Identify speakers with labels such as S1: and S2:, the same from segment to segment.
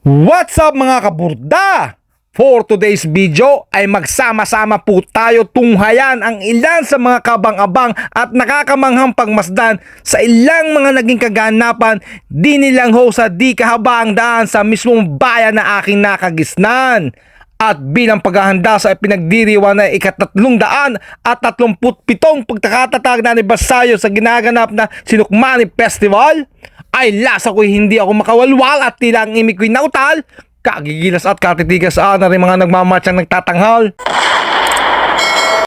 S1: What's up mga kaburda? For today's video ay magsama-sama po tayo tunghayan ang ilan sa mga kabang-abang at nakakamanghang pagmasdan sa ilang mga naging kaganapan di nilang ho sa di kahabaang daan sa mismong bayan na aking nakagisnan. At bilang paghahanda sa ipinagdiriwang na ika-337 pagkakatatag na anibersaryo sa ginaganap na Sinukmani Festival, ay lasa ko'y hindi ako makawalwal at tila ang imig ko'y nautal, kagigilas at katitigas na rin mga nagmamatsyang nagtatanghal.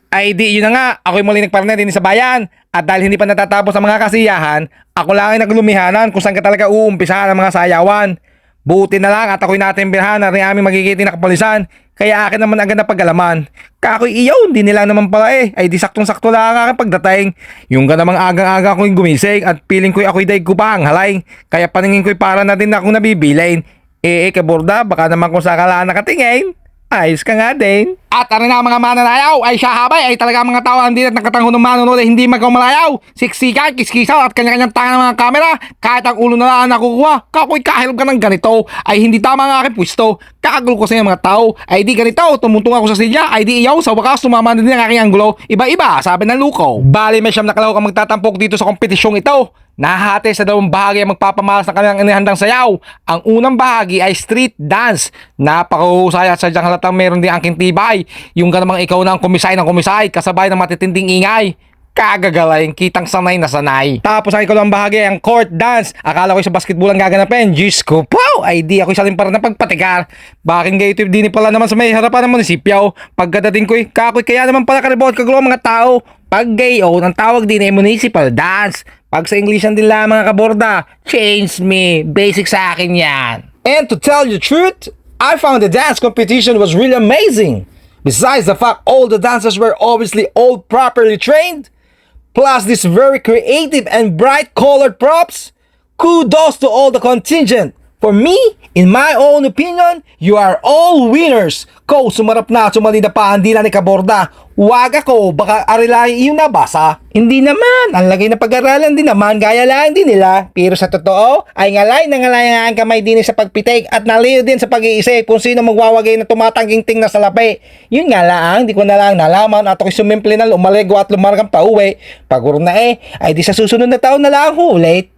S1: Ay di yun na nga, ako'y muli nagpartner din sa bayan. At dahil hindi pa natatapos ang mga kasiyahan, ako lang ay naglumihanan kung saan ka talaga uumpisahan ang mga sayawan. Buti na lang at ako'y natimbihan na rin aming magigiti na kapulisan, kaya akin naman agad na pag-alaman. Kako'y iyaw, hindi nila naman pala ay di saktong-sakto lang ang aking pagdating. Yung ka namang agang-aga ko'y gumising at piling ko'y ako'y daig ko pa ang halay, kaya paningin ko'y para na din akong nabibilain. Kaborda, baka naman kung sakalaan nakatingin, ayos ka nga din. At ano na mga mananayaw ay siya habay ay talaga mga tao hindi at nakatanghon ng manonood ay hindi magkamalayaw. Siksikan, kiskisaw at kanya-kanyang tangan ng mga kamera. Kahit ang ulo na lang ang nakukuha, kako'y kahilap ka ng ganito ay hindi tama ang aking pwesto. Kakagulo ko sa mga tao ay di ganito, tumutung ako sa silya ay di iyaw sa wakas tumama na din ang aking anggulo. Iba-iba, sabi ng luko. Bali may siyam na kalaw kang magtatampok dito sa kompetisyong ito. Nahati sa dalawang bahagi ang magpapamalas ng kanilang inihandang sayaw. Ang unang bahagi ay street dance. Napakahusay at sadyang halatang meron din angking tibay. Yung ka namang ikaw na ang kumisay ng kumisay, kasabay ng matitinding ingay. Kagagaling, kitang sanay na sanay. Tapos ang ikaw lang bahagi ay ang court dance. Akala ko sa basketball ang gaganapin. Diyos ko, pow! Ay di ako isa rin para na pagpatikar. Bakit gayo din pala naman sa may harapan ng munisipyo. Pagkadating ko'y kakoy kaya naman pala karibot kagulo mga tao. Pag gayo, ang tawag din ay municipal dance. Pag sa Englishan din lang mga kaborda, change me. Basic sa akin yan. And to tell you the truth, I found the dance competition was really amazing. Besides the fact all the dancers were obviously all properly trained, plus this very creative and bright colored props, kudos to all the contingent. For me, in my own opinion, you are all winners. Ko, sumarap na at sumalida pa ang dila ni Kaborda. Wag ako, baka arilahin iyong nabasa. Hindi naman, ang lagay na pag-aralan din naman, gaya lang din nila. Pero sa totoo, ay ngalay nga ang kamay din sa pagpitik at naliw din sa pag-iisip kung sino magwawagay na tumatangging-ting na salapi. Yun nga lang, di ko na lang nalaman at ako'y sumimple na lumaligo at lumargang pa uwi. Paguro na ay di sa susunod na taon na lang ulit.